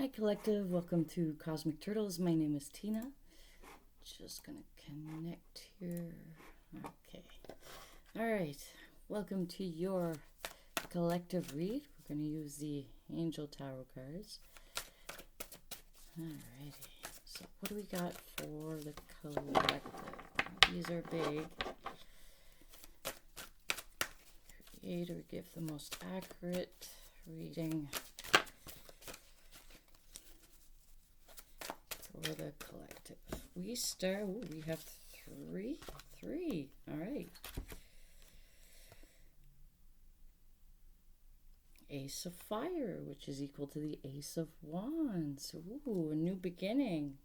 Hi Collective, welcome to Cosmic Turtles. My name is Tina. Just gonna connect here. Okay. Alright, welcome to your collective read. We're gonna use the Angel Tarot cards. Alrighty, so what do we got for the collective? These are big. Create or give the most accurate reading for the collective. We start, we have three. All right. Ace of Fire, which is equal to the Ace of Wands. Ooh, a new beginning,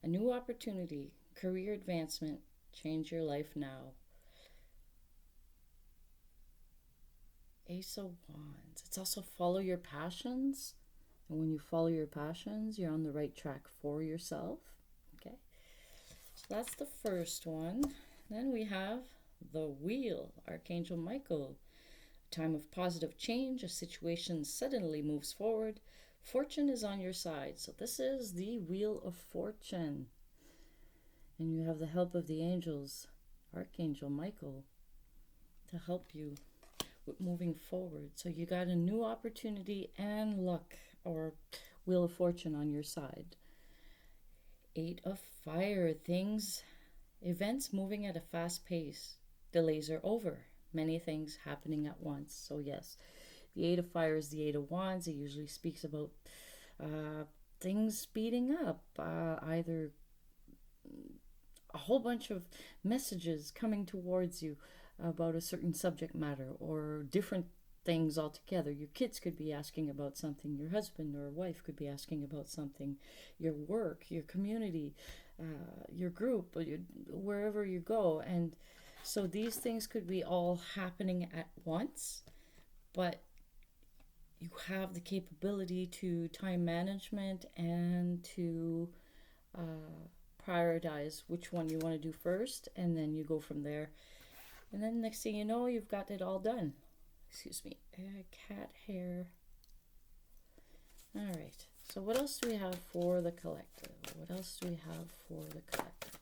a new opportunity, career advancement. Change your life now. Ace of Wands. It's also follow your passions. And when you follow your passions, you're on the right track for yourself. Okay. So that's the first one. Then we have the Wheel, Archangel Michael. A time of positive change. A situation suddenly moves forward. Fortune is on your side. So this is the Wheel of Fortune. And you have the help of the angels, Archangel Michael, to help you with moving forward. So you got a new opportunity and luck, or Wheel of Fortune on your side. Eight of Fire, events moving at a fast pace. Delays are over. Many things happening at once. So yes, the Eight of Fire is the Eight of Wands. It usually speaks about things speeding up, either a whole bunch of messages coming towards you about a certain subject matter, or different things altogether. Your kids could be asking about something, your husband or wife could be asking about something, your work, your community, your group, or wherever you go. And so these things could be all happening at once, but you have the capability to time management and to prioritize which one you want to do first, and then you go from there. And then next thing you know, you've got it all done. Excuse me, cat hair. All right, so what else do we have for the collective? What else do we have for the collective?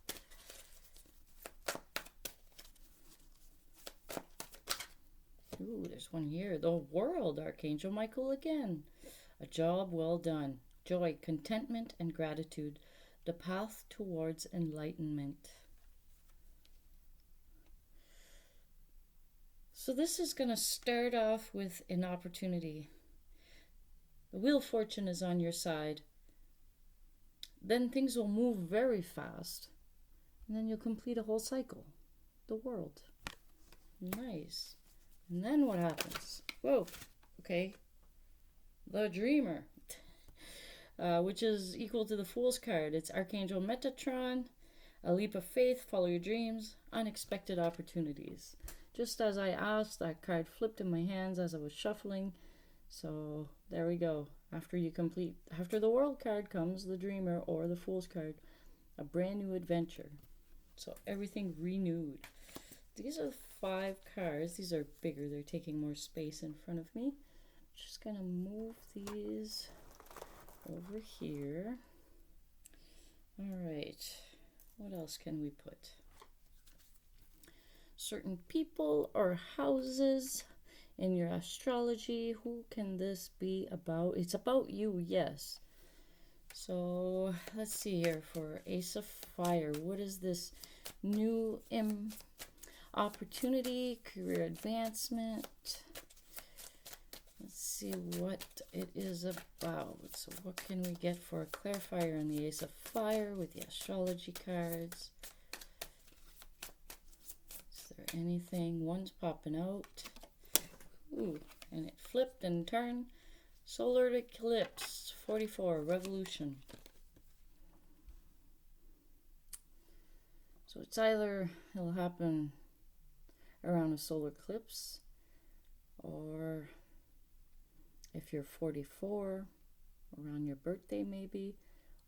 Ooh, there's one here. The World, Archangel Michael again. A job well done. Joy, contentment, and gratitude. The path towards enlightenment. So this is going to start off with an opportunity. The Wheel of Fortune is on your side. Then things will move very fast. And then you'll complete a whole cycle. The World. Nice. And then what happens? Whoa. Okay. The Dreamer. Which is equal to the Fool's card. It's Archangel Metatron. A leap of faith. Follow your dreams. Unexpected opportunities. Just as I asked, that card flipped in my hands as I was shuffling. So there we go. After the World card comes the Dreamer or the Fool's card. A brand new adventure. So everything renewed. These are 5 cards. These are bigger. They're taking more space in front of me. Just gonna move these over here. All right. What else can we put? Certain people or houses in your astrology. Who can this be about? It's about you, yes. So let's see here for Ace of Fire. What is this new opportunity, career advancement? Let's see what it is about. So what can we get for a clarifier on the Ace of Fire with the astrology cards? Anything? One's popping out. Ooh, and it flipped and turned. Solar eclipse 44 revolution. So it's either it'll happen around a solar eclipse, or if you're 44, around your birthday maybe,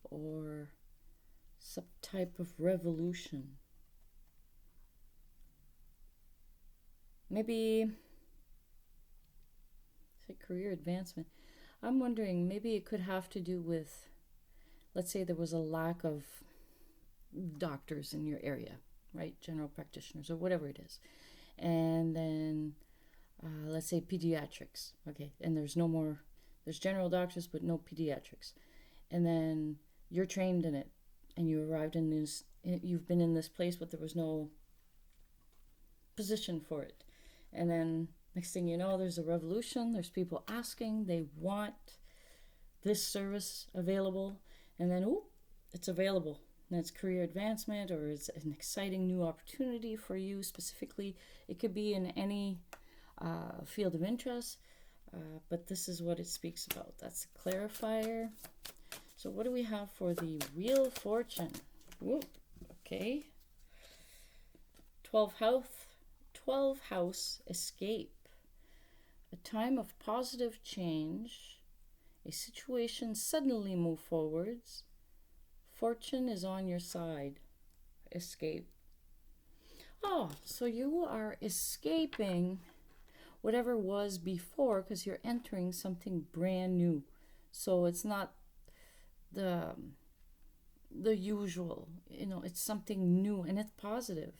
or some type of revolution. Maybe say career advancement. I'm wondering, maybe it could have to do with, let's say there was a lack of doctors in your area, right? General practitioners or whatever it is. And then let's say pediatrics, okay? And there's no more, there's general doctors, but no pediatrics. And then you're trained in it and you arrived in this, you've been in this place, but there was no position for it. And then next thing you know, there's a revolution. There's people asking, they want this service available. And then, ooh, it's available. And it's career advancement, or it's an exciting new opportunity for you specifically. It could be in any field of interest, but this is what it speaks about. That's the clarifier. So what do we have for the Wheel of Fortune? Whoop, okay. 12 house escape. A time of positive change. A situation suddenly move forwards. Fortune is on your side. Escape. Oh, so you are escaping whatever was before because you're entering something brand new. So it's not the usual, it's something new and it's positive.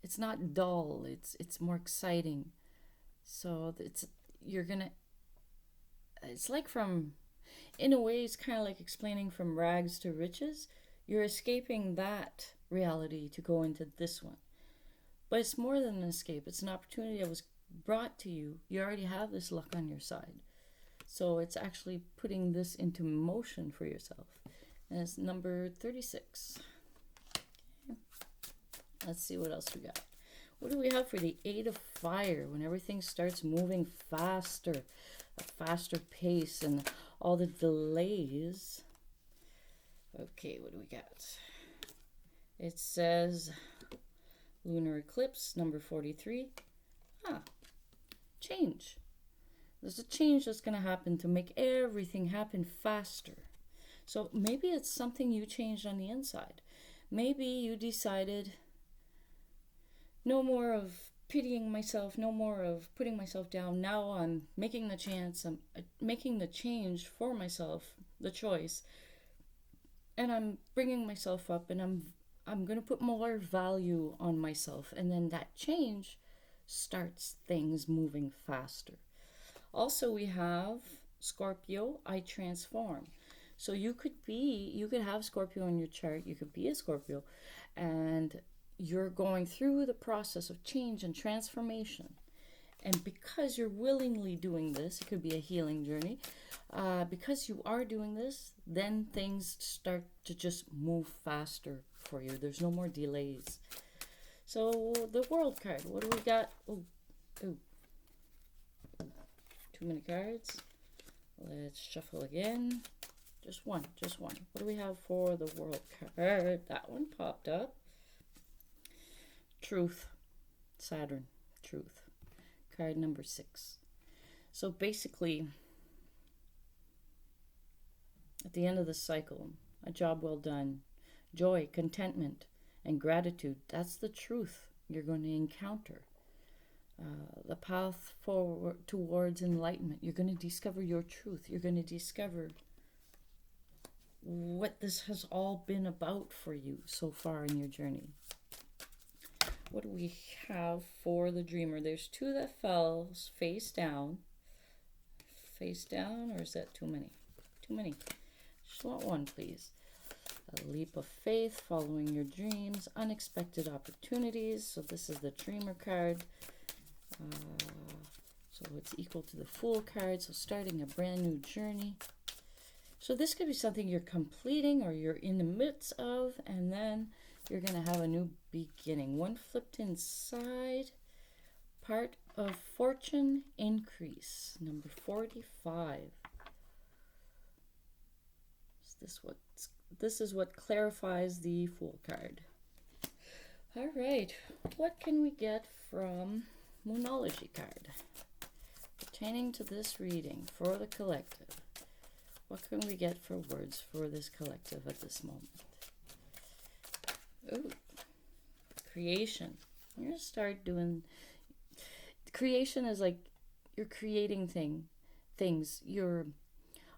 It's not dull, it's more exciting. So it's like from, in a way, it's kind of like explaining from rags to riches. You're escaping that reality to go into this one. But it's more than an escape. It's an opportunity that was brought to you. You already have this luck on your side. So it's actually putting this into motion for yourself. And it's number 36. Okay. Let's see what else we got. What do we have for the 8 of Fire? When everything starts moving faster, a faster pace, and all the delays. Okay, what do we got? It says lunar eclipse, number 43. Change. There's a change that's going to happen to make everything happen faster. So maybe it's something you changed on the inside. Maybe you decided no more of pitying myself, no more of putting myself down. Now I'm making the chance, I'm making the change for myself, the choice. And I'm bringing myself up, and I'm going to put more value on myself. And then that change starts things moving faster. Also, we have Scorpio, I transform. So you could have Scorpio in your chart. You could be a Scorpio, and you're going through the process of change and transformation. And because you're willingly doing this, it could be a healing journey. Because you are doing this, then things start to just move faster for you. There's no more delays. So the World card, what do we got? Oh, too many cards. Let's shuffle again. Just one. What do we have for the World card? That one popped up. Truth. Saturn. Truth. Card number 6. So basically, at the end of the cycle, a job well done, joy, contentment, and gratitude. That's the truth you're going to encounter. The path forward towards enlightenment. You're going to discover your truth. You're going to discover what this has all been about for you so far in your journey. What do we have for the Dreamer? There's 2 that fell face down. Face down, or is that too many? Too many. Just want one, please. A leap of faith, following your dreams, unexpected opportunities. So this is the Dreamer card. So it's equal to the Fool card. So starting a brand new journey. So this could be something you're completing or you're in the midst of, and then you're going to have a new beginning. One flipped inside. Part of fortune increase. Number 45. This is what clarifies the Fool card. All right. What can we get from Moonology card pertaining to this reading for the collective? What can we get for words for this collective at this moment? Ooh, creation. You're going to start doing... Creation is like you're creating things things.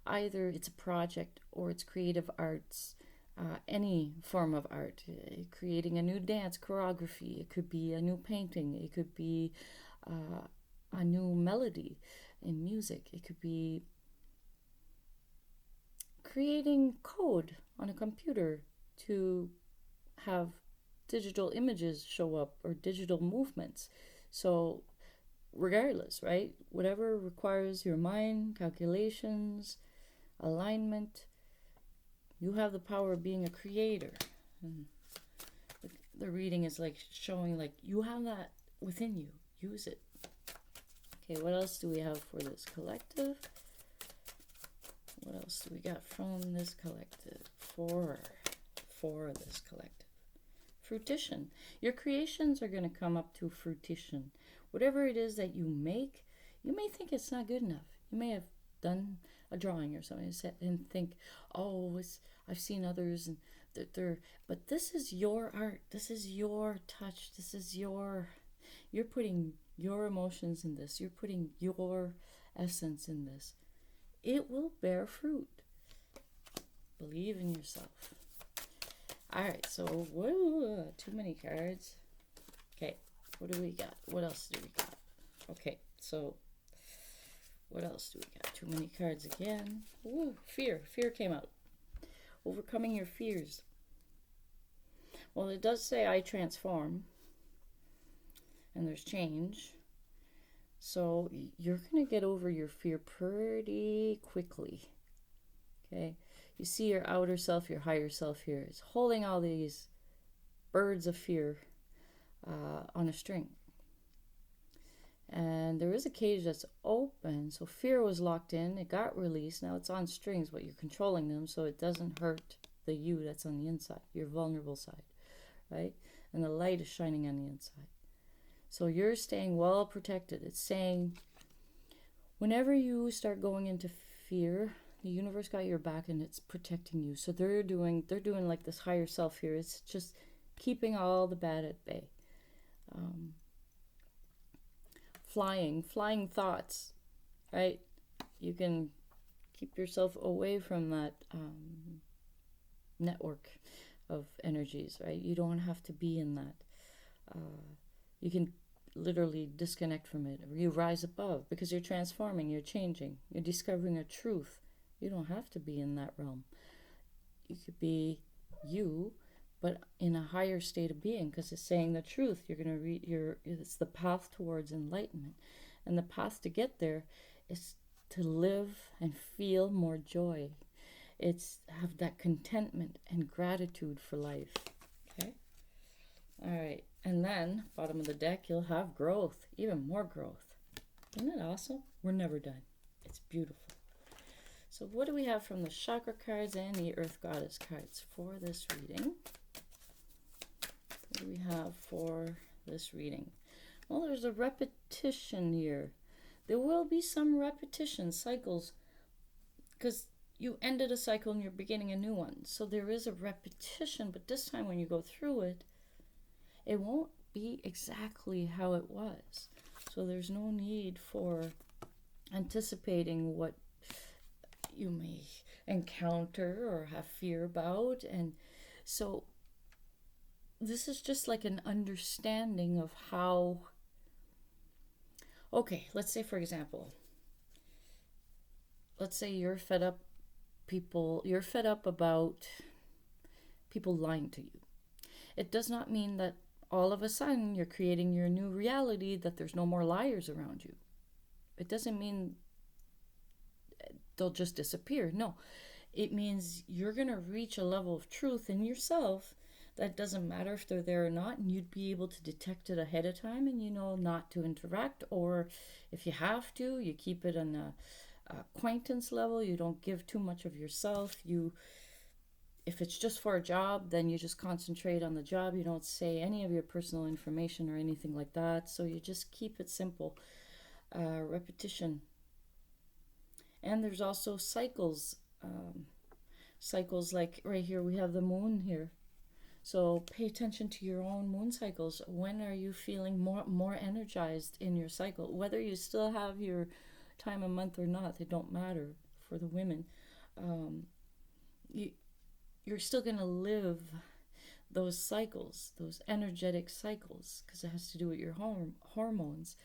Either it's a project or it's creative arts, any form of art, creating a new dance choreography. It could be a new painting. It could be a new melody in music. It could be creating code on a computer to have digital images show up or digital movements. So regardless, right? Whatever requires your mind, calculations, alignment, you have the power of being a creator. And the reading is like showing like you have that within you. Use it. Okay, what else do we have for this collective? What else do we got from this collective? For this collective. Fruition. Your creations are going to come up to fruition. Whatever it is that you make, you may think it's not good enough. You may have done a drawing or something and think, oh, I've seen others and but this is your art. This is your touch. This is you're putting your emotions in this. You're putting your essence in this. It will bear fruit. Believe in yourself. All right, so whoa, too many cards. Okay, what do we got? What else do we got? Okay, so what else do we got? Too many cards again. Ooh, fear. Fear came out. Overcoming your fears. Well, it does say I transform. And there's change. So you're going to get over your fear pretty quickly. Okay? You see your outer self, your higher self here. It's holding all these birds of fear on a string. And there is a cage that's open. So fear was locked in. It got released. Now it's on strings, but you're controlling them so it doesn't hurt the you that's on the inside, your vulnerable side, right? And the light is shining on the inside. So you're staying well protected. It's saying whenever you start going into fear, the universe got your back and it's protecting you. So they're doing like this higher self here. It's just keeping all the bad at bay. Flying thoughts, right? You can keep yourself away from that network of energies, right? You don't have to be in that. You can literally disconnect from it. You rise above because you're transforming, you're changing, you're discovering a truth. You don't have to be in that realm. You could be you, but in a higher state of being, because it's saying the truth. You're going to it's the path towards enlightenment. And the path to get there is to live and feel more joy. It's have that contentment and gratitude for life. Okay? All right. And then, bottom of the deck, you'll have growth, even more growth. Isn't that awesome? We're never done. It's beautiful. So what do we have from the chakra cards and the earth goddess cards for this reading? What do we have for this reading? Well, there's a repetition here. There will be some repetition cycles because you ended a cycle and you're beginning a new one. So there is a repetition, but this time when you go through it, it won't be exactly how it was. So there's no need for anticipating what you may encounter or have fear about. And so this is just like an understanding of how, okay, let's say for example, let's say you're fed up about people lying to you. It does not mean that all of a sudden you're creating your new reality, that there's no more liars around you. It doesn't mean they'll just disappear. No, it means you're going to reach a level of truth in yourself that doesn't matter if they're there or not, and you'd be able to detect it ahead of time and you know not to interact, or if you have to, you keep it on a acquaintance level. You don't give too much of yourself. If it's just for a job, then you just concentrate on the job. You don't say any of your personal information or anything like that. So you just keep it simple. Repetition. And there's also cycles. Cycles like right here, we have the moon here. So pay attention to your own moon cycles. When are you feeling more energized in your cycle? Whether you still have your time of month or not, they don't matter for the women. You, you're still going to live those cycles, those energetic cycles, because it has to do with your hormones.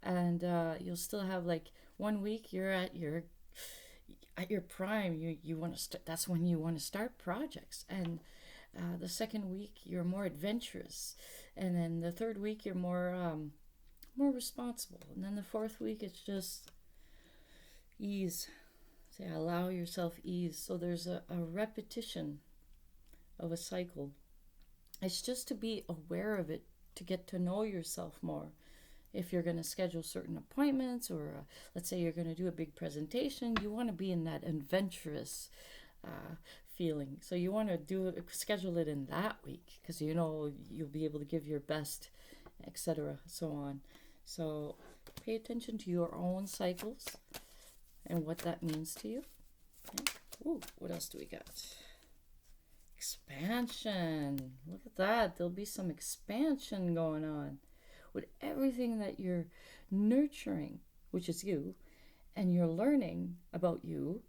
And you'll still have like 1 week you're at your prime. You want to start. That's when you want to start projects. And the second week you're more adventurous, and then the third week you're more responsible, and then the fourth week it's just ease. Say, allow yourself ease. So there's a repetition of a cycle. It's just to be aware of it, to get to know yourself more. If you're going to schedule certain appointments, or let's say you're going to do a big presentation, you want to be in that adventurous feeling. So you want to schedule it in that week, because you know you'll be able to give your best, etc., so on. So pay attention to your own cycles and what that means to you. Okay. Ooh, what else do we got? Expansion. Look at that. There'll be some expansion going on with everything that you're nurturing, which is you, and you're learning about you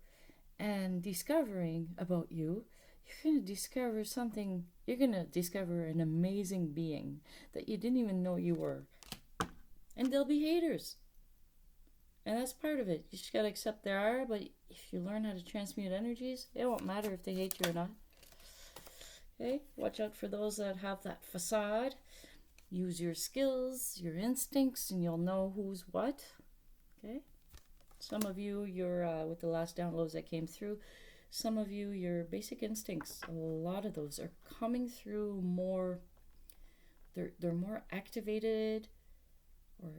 and discovering about you. You're going to discover something. You're going to discover an amazing being that you didn't even know you were. And there'll be haters. And that's part of it. You just got to accept there are, but if you learn how to transmute energies, it won't matter if they hate you or not. Okay? Watch out for those that have that facade. Use your skills, your instincts, and you'll know who's what. Okay? Some of you, you're with the last downloads that came through, some of you, your basic instincts, a lot of those are coming through more, they're more activated, or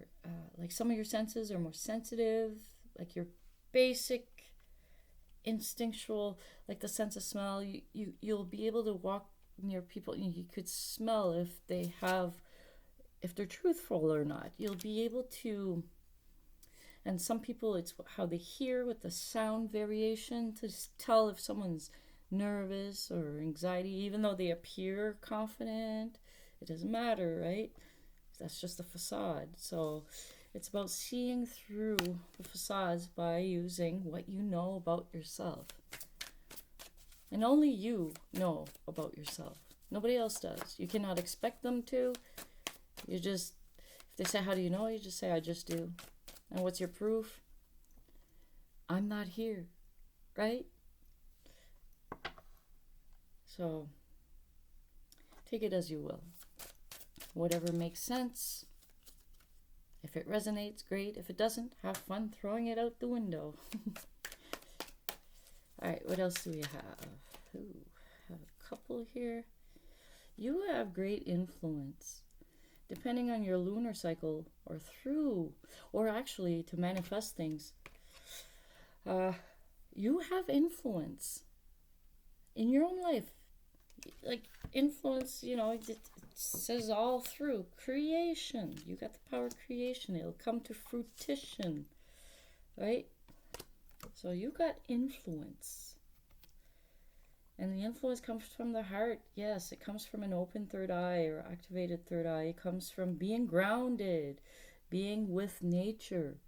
like some of your senses are more sensitive, like your basic instinctual, like the sense of smell. You'll be able to walk near people, you could smell if they're truthful or not. You'll be able to, and some people it's how they hear with the sound variation to tell if someone's nervous or anxiety, even though they appear confident. It doesn't matter, right? That's just a facade. So it's about seeing through the facades by using what you know about yourself. And only you know about yourself. Nobody else does. You cannot expect them to. You just, if they say, how do you know? You just say, I just do. And what's your proof? I'm not here, right? So take it as you will. Whatever makes sense. If it resonates, great. If it doesn't, have fun throwing it out the window. All right, what else do we have? Ooh, have a couple here. You have great influence. Depending on your lunar cycle, or actually to manifest things, you have influence in your own life. Like influence, it says all through creation. You got the power of creation. It'll come to fruition, right? So you got influence. And the influence comes from the heart. Yes, it comes from an open third eye or activated third eye. It comes from being grounded, being with nature.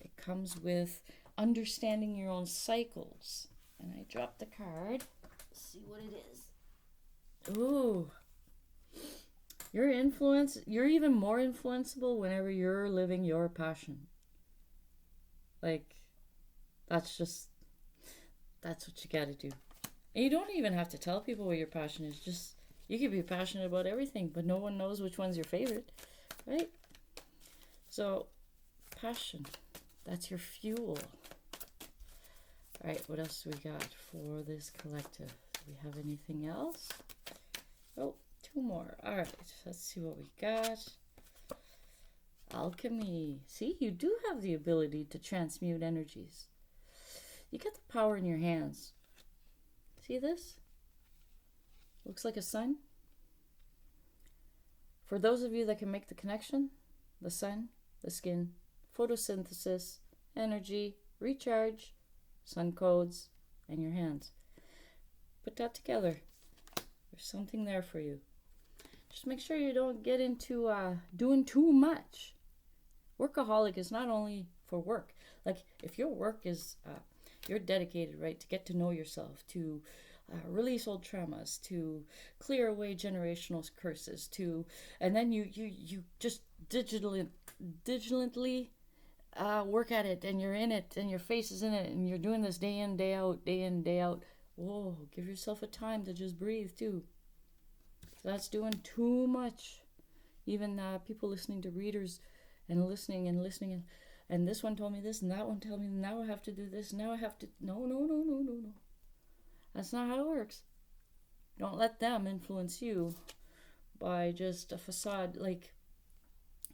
It comes with understanding your own cycles. And I dropped the card. Let's see what it is. Ooh. You're even more influenceable whenever you're living your passion. Like, that's what you gotta do. And you don't even have to tell people what your passion is. Just, you can be passionate about everything, but no one knows which one's your favorite, right? So, passion, that's your fuel. All right, what else do we got for this collective? Do we have anything else? Oh, 2 more. All right, let's see what we got. Alchemy. See, you do have the ability to transmute energies. You get the power in your hands. See this? Looks like a sun. For those of you that can make the connection, the sun, the skin, photosynthesis, energy, recharge, sun codes, and your hands. Put that together. There's something there for you. Just make sure you don't get into doing too much. Workaholic is not only for work. Like if your work is, you're dedicated, right, to get to know yourself, to release old traumas, to clear away generational curses, to, and then you just digitally work at it, and you're in it, and your face is in it, and you're doing this day in, day out, day in, day out. Whoa, give yourself a time to just breathe too. That's doing too much. Even people listening to readers and listening and this one told me this and that one told me now I have to do this, now I have to. No. That's not how it works. Don't let them influence you by just a facade. Like,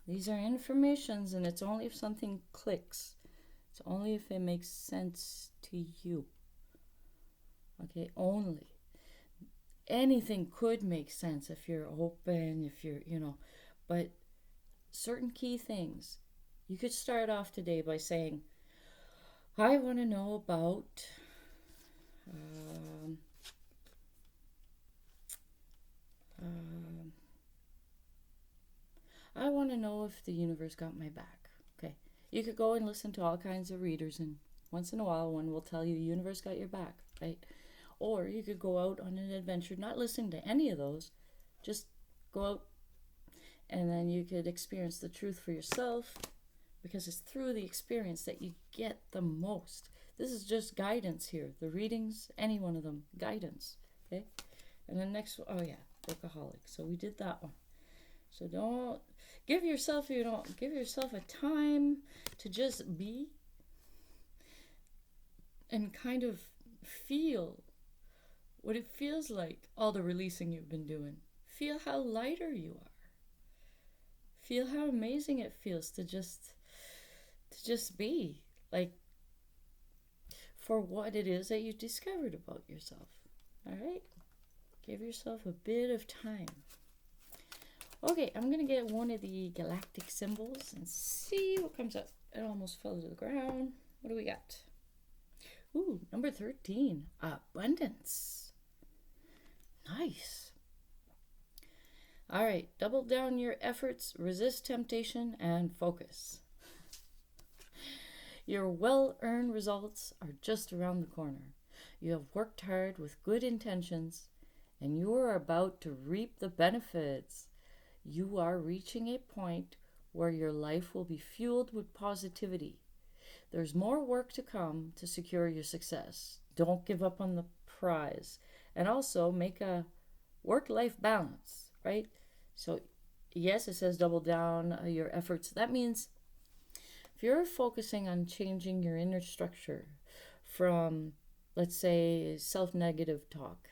these are informations, and it's only if something clicks. It's only if it makes sense to you. Okay, only. Anything could make sense if you're open, if you're, but certain key things. You could start off today by saying, I want to know about I want to know if the universe got my back. Okay. You could go and listen to all kinds of readers, and once in a while one will tell you the universe got your back, right? Or you could go out on an adventure, not listening to any of those, just go out, and then you could experience the truth for yourself, because it's through the experience that you get the most. This is just guidance here. The readings, any one of them, guidance. Okay? And the next one, oh yeah, workaholic. So we did that one. So don't give yourself a time to just be and kind of feel what it feels like, all the releasing you've been doing. Feel how lighter you are. Feel how amazing it feels to just be, like, for what it is that you discovered about yourself. All right? Give yourself a bit of time. Okay, I'm going to get one of the galactic symbols and see what comes up. It almost fell to the ground. What do we got? Ooh, number 13, abundance. Nice. All right, double down your efforts, resist temptation, and focus. Your well-earned results are just around the corner. You have worked hard with good intentions, and you are about to reap the benefits. You are reaching a point where your life will be fueled with positivity. There's more work to come to secure your success. Don't give up on the prize. And also make a work-life balance, right? So, yes, it says double down your efforts. That means if you're focusing on changing your inner structure from, let's say, self-negative talk,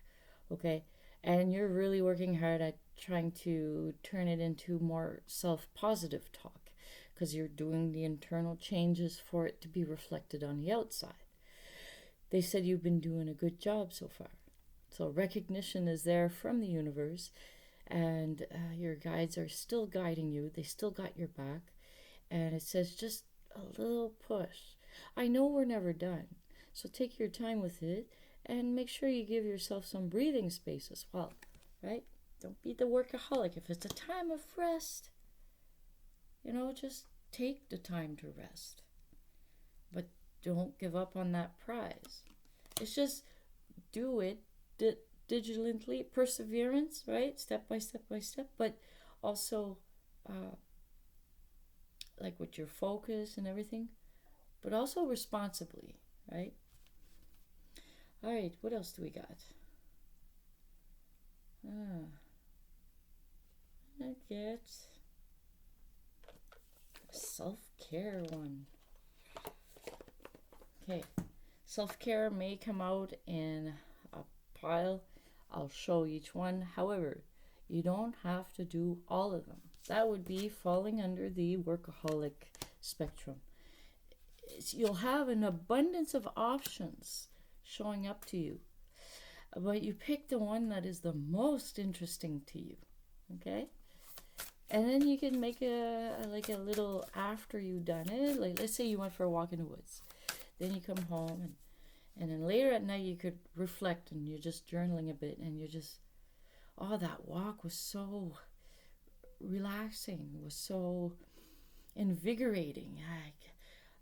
okay, and you're really working hard at trying to turn it into more self-positive talk because you're doing the internal changes for it to be reflected on the outside. They said you've been doing a good job so far. So recognition is there from the universe, and your guides are still guiding you. They still got your back. And it says just a little push. I know we're never done. So take your time with it and make sure you give yourself some breathing space as well, right? Don't be the workaholic. If it's a time of rest, just take the time to rest. But don't give up on that prize. It's just do it diligently, perseverance, right? Step by step by step, but also like with your focus and everything, but also responsibly, right? All right, what else do we got? I get a self-care one. Okay, self-care may come out in a pile. I'll show each one. However, you don't have to do all of them. That would be falling under the workaholic spectrum. You'll have an abundance of options showing up to you, but you pick the one that is the most interesting to you, okay? And then you can make a little after you've done it. Like, let's say you went for a walk in the woods, then you come home, and then later at night you could reflect, and you're just journaling a bit, and you're just, oh, that walk was so relaxing, was so invigorating,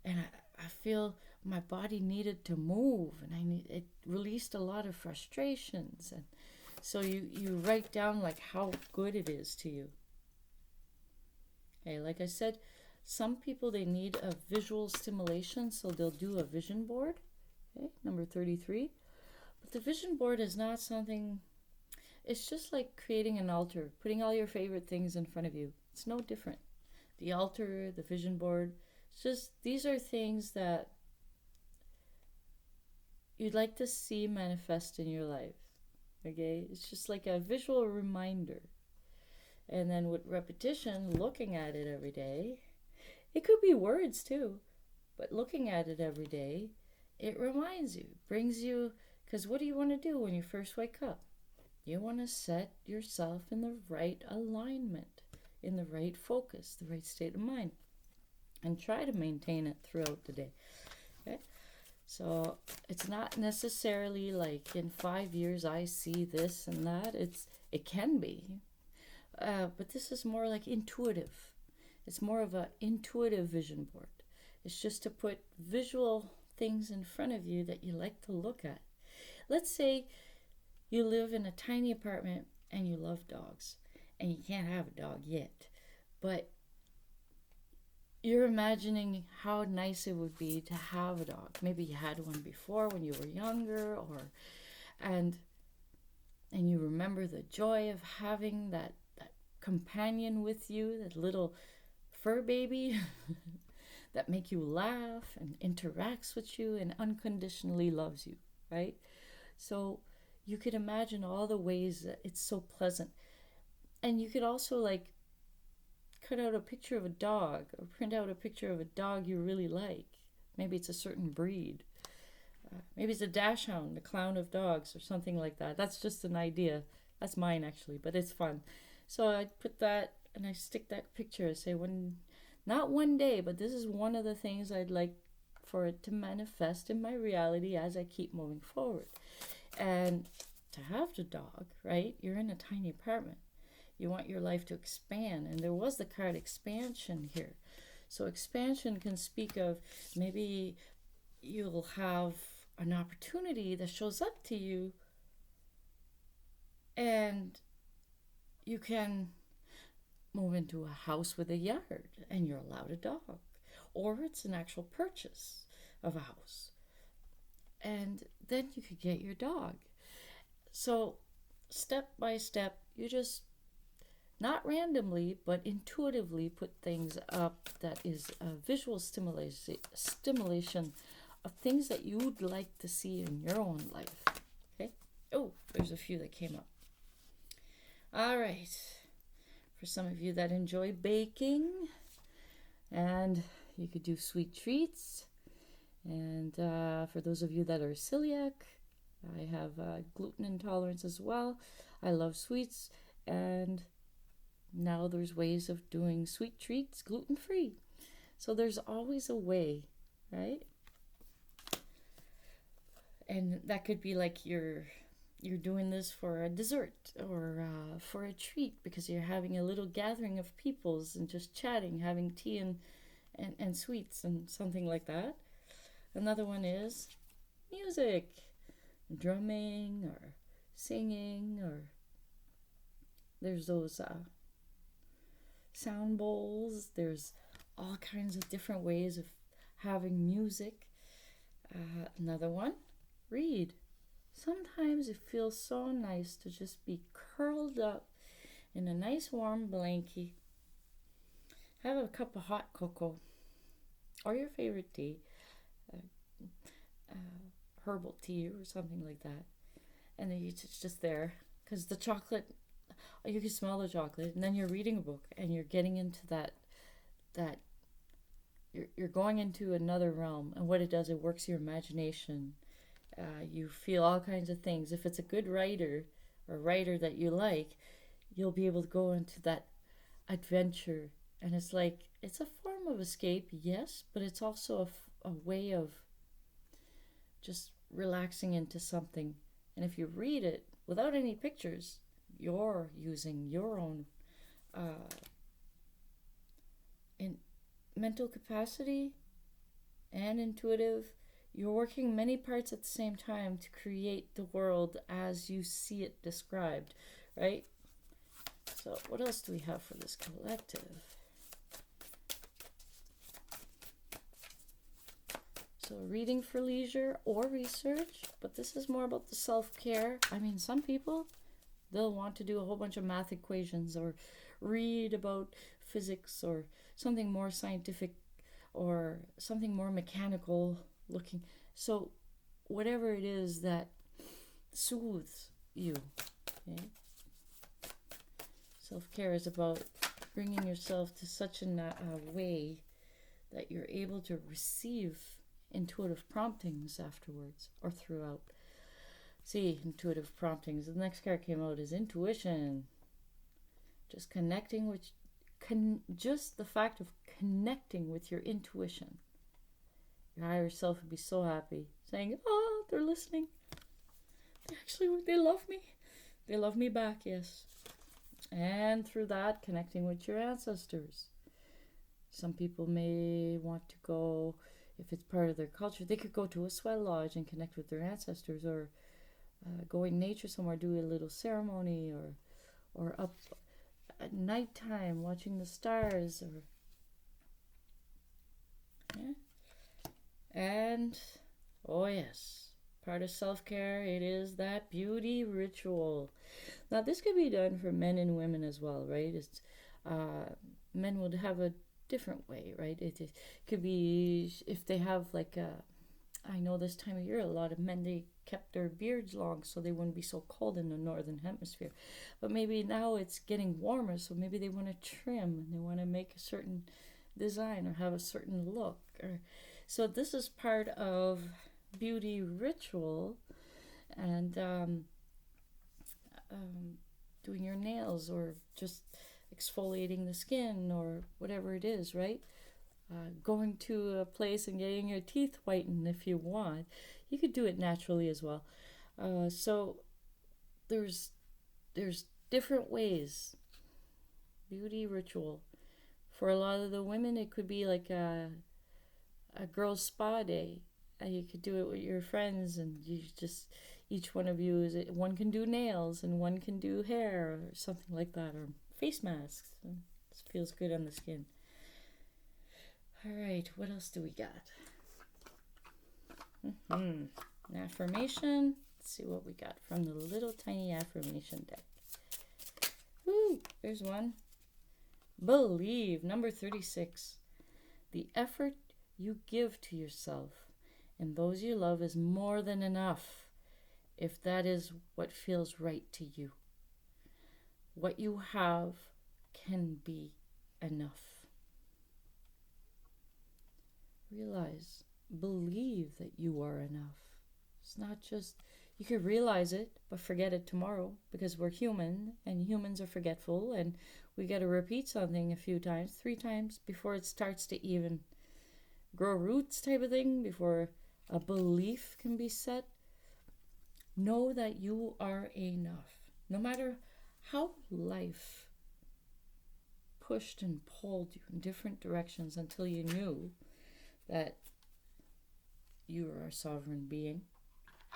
and I feel my body needed to move, and it released a lot of frustrations. And so you write down like how good it is to you. Okay, like I said, some people, they need a visual stimulation, so they'll do a vision board. Okay, number 33. But the vision board is not something, it's just like creating an altar, putting all your favorite things in front of you. It's no different. The altar, the vision board, it's just, these are things that you'd like to see manifest in your life. Okay, it's just like a visual reminder. And then with repetition, looking at it every day, it could be words too, but looking at it every day, it reminds you, brings you, because what do you want to do when you first wake up? You want to set yourself in the right alignment, in the right focus, the right state of mind, and try to maintain it throughout the day. Okay? So it's not necessarily like in 5 years I see this and that. It can be, but this is more like intuitive. It's more of an intuitive vision board. It's just to put visual things in front of you that you like to look at. Let's say you live in a tiny apartment and you love dogs, and you can't have a dog yet, but you're imagining how nice it would be to have a dog. Maybe you had one before when you were younger, and you remember the joy of having that companion with you, that little fur baby that make you laugh and interacts with you and unconditionally loves you, right? So you could imagine all the ways that it's so pleasant. And you could also like cut out a picture of a dog or print out a picture of a dog you really like. Maybe it's a certain breed. Maybe it's a dachshund, the clown of dogs, or something like that. That's just an idea. That's mine actually, but it's fun. So I put that and I stick that picture. I say, not one day, but this is one of the things I'd like for it to manifest in my reality as I keep moving forward. And to have the dog, right? You're in a tiny apartment. You want your life to expand. And there was the card expansion here. So expansion can speak of maybe you'll have an opportunity that shows up to you and you can move into a house with a yard and you're allowed a dog. Or it's an actual purchase of a house. And then you could get your dog. So step by step, you just not randomly but intuitively put things up that is a visual stimulation of things that you would like to see in your own life. Okay? Oh, there's a few that came up. All right. For some of you that enjoy baking, and you could do sweet treats. And for those of you that are celiac, I have gluten intolerance as well. I love sweets, and now there's ways of doing sweet treats gluten-free. So there's always a way, right? And that could be like you're doing this for a dessert or for a treat because you're having a little gathering of peoples and just chatting, having tea and sweets and something like that. Another one is music, drumming or singing, or there's those sound bowls. There's all kinds of different ways of having music. Another one, read. Sometimes it feels so nice to just be curled up in a nice warm blankie. Have a cup of hot cocoa or your favorite tea, herbal tea or something like that. And then it's just there because the chocolate, you can smell the chocolate, and then you're reading a book and you're getting into that you're going into another realm. And what it does, it works your imagination. You feel all kinds of things. If it's a good writer or writer that you like, you'll be able to go into that adventure. And it's like, it's a form of escape, yes, but it's also a way of just relaxing into something. And if you read it without any pictures, you're using your own in mental capacity and intuitive. You're working many parts at the same time to create the world as you see it described, right? So what else do we have for this collective? So reading for leisure or research, but this is more about the self-care. I mean, some people, they'll want to do a whole bunch of math equations or read about physics or something more scientific or something more mechanical looking. So whatever it is that soothes you, okay? Self-care is about bringing yourself to such a way that you're able to receive intuitive promptings afterwards or throughout. See, intuitive promptings. The next card came out is intuition. Just connecting with, just the fact of connecting with your intuition. Your higher self would be so happy, saying, "Oh, they're listening. They love me. They love me back." Yes. And through that, connecting with your ancestors. Some people may want to go, if it's part of their culture, they could go to a sweat lodge and connect with their ancestors, or go in nature somewhere, do a little ceremony, or up at nighttime watching the stars, or yeah. And oh yes, part of self-care, it is that beauty ritual. Now this could be done for men and women as well, right? It's men would have a different way, right? It could be if they have like a, I know this time of year a lot of men, they kept their beards long so they wouldn't be so cold in the northern hemisphere. But maybe now it's getting warmer, so maybe they want to trim and they want to make a certain design or have a certain look. Or so this is part of beauty ritual, and doing your nails or just exfoliating the skin or whatever it is, right? Going to a place and getting your teeth whitened if you want. You could do it naturally as well. So there's different ways. Beauty ritual. For a lot of the women, it could be like a girls' spa day. You could do it with your friends, and you just, each one of you, one can do nails and one can do hair or something like that, or face masks. This feels good on the skin. All right, what else do we got? An affirmation. Let's see what we got from the little tiny affirmation deck. Woo, there's one. Believe, number 36. The effort you give to yourself and those you love is more than enough if that is what feels right to you. What you have can be enough. Realize, believe that you are enough. It's not just, you could realize it, but forget it tomorrow, because we're human, and humans are forgetful, and we got to repeat something a few times, 3 times, before it starts to even grow roots type of thing, before a belief can be set. Know that you are enough. No matter how life pushed and pulled you in different directions until you knew that you are a sovereign being.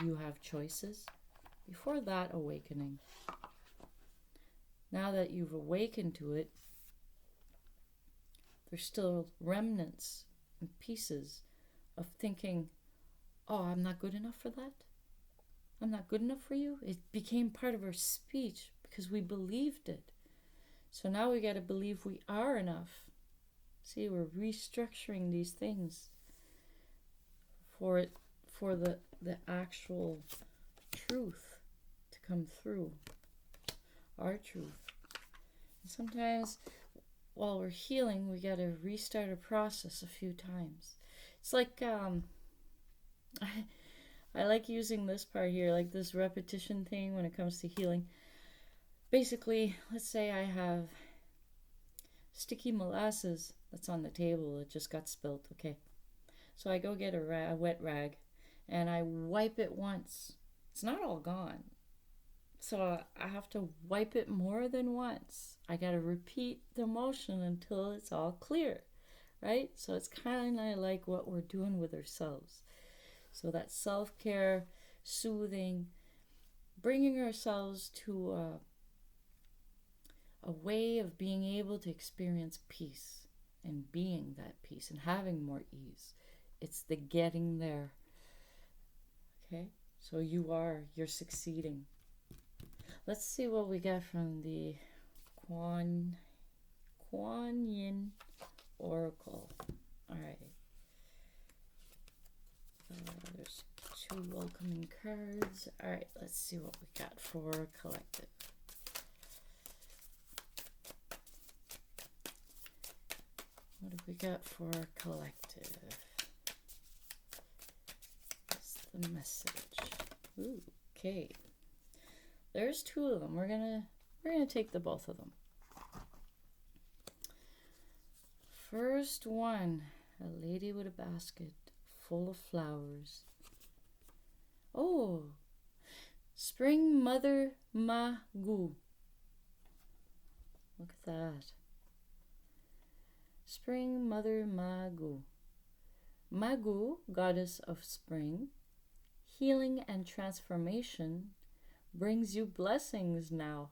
You have choices. Before that awakening, now that you've awakened to it, there's still remnants and pieces of thinking, oh, I'm not good enough for that. I'm not good enough for you. It became part of our speech because we believed it. So now we got to believe we are enough. See, we're restructuring these things for the actual truth to come through. Our truth. And sometimes while we're healing, we got to restart a process a few times. It's like I like using this part here, like this repetition thing when it comes to healing. Basically, let's say I have sticky molasses that's on the table. It just got spilt, okay? So I go get a wet rag and I wipe it once. It's not all gone. So I have to wipe it more than once. I got to repeat the motion until it's all clear, right? So it's kind of like what we're doing with ourselves. So that self-care, soothing, bringing ourselves to a way of being able to experience peace and being that peace and having more ease. It's the getting there. Okay? So you're succeeding. Let's see what we got from the Kuan Yin Oracle. All right. There's 2 welcoming cards. All right, let's see what we got for collective. What have we got for collective? What's the message? Ooh, okay. There's 2 of them. We're gonna take the both of them. First one, a lady with a basket full of flowers. Oh, Spring Mother Magu. Look at that. Spring Mother Magu. Magu, goddess of spring, healing and transformation, brings you blessings now.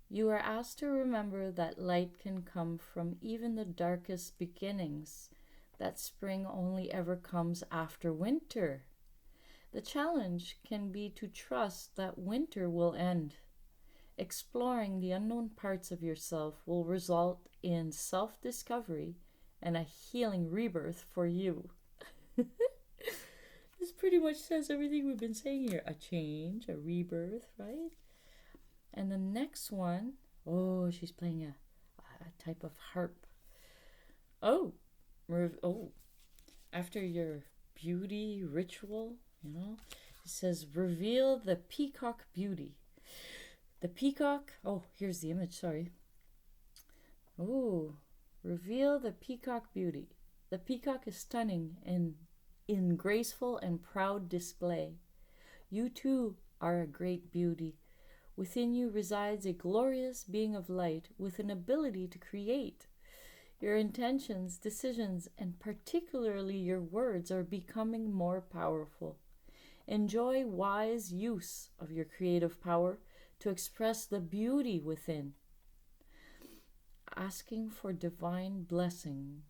You are asked to remember that light can come from even the darkest beginnings, that spring only ever comes after winter. The challenge can be to trust that winter will end. Exploring the unknown parts of yourself will result in self-discovery and a healing rebirth for you. This pretty much says everything we've been saying here. A change, a rebirth, right? And the next one, oh, she's playing a type of harp. Oh, after your beauty ritual, it says reveal the peacock beauty. The peacock, oh, here's the image, sorry. Oh, reveal the peacock beauty. The peacock is stunning and in graceful and proud display. You too are a great beauty. Within you resides a glorious being of light with an ability to create. Your intentions, decisions, and particularly your words are becoming more powerful. Enjoy wise use of your creative power to express the beauty within. Asking for divine blessing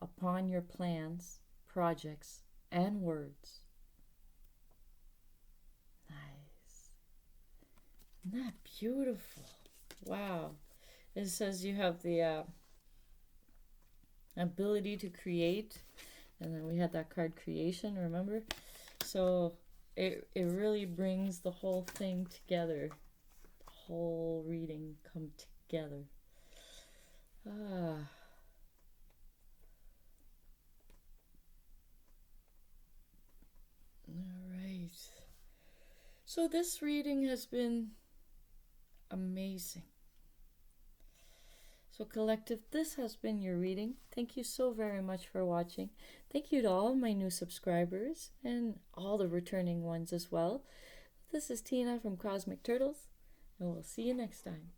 upon your plans, projects, and words. Nice. Isn't that beautiful? Wow. It says you have the ability to create, and then we had that card creation, remember? So it really brings the whole thing together. The whole reading come together. All right. So this reading has been amazing. So collective, this has been your reading. Thank you so very much for watching. Thank you to all my new subscribers and all the returning ones as well. This is Tina from Cosmic Turtles, and we'll see you next time.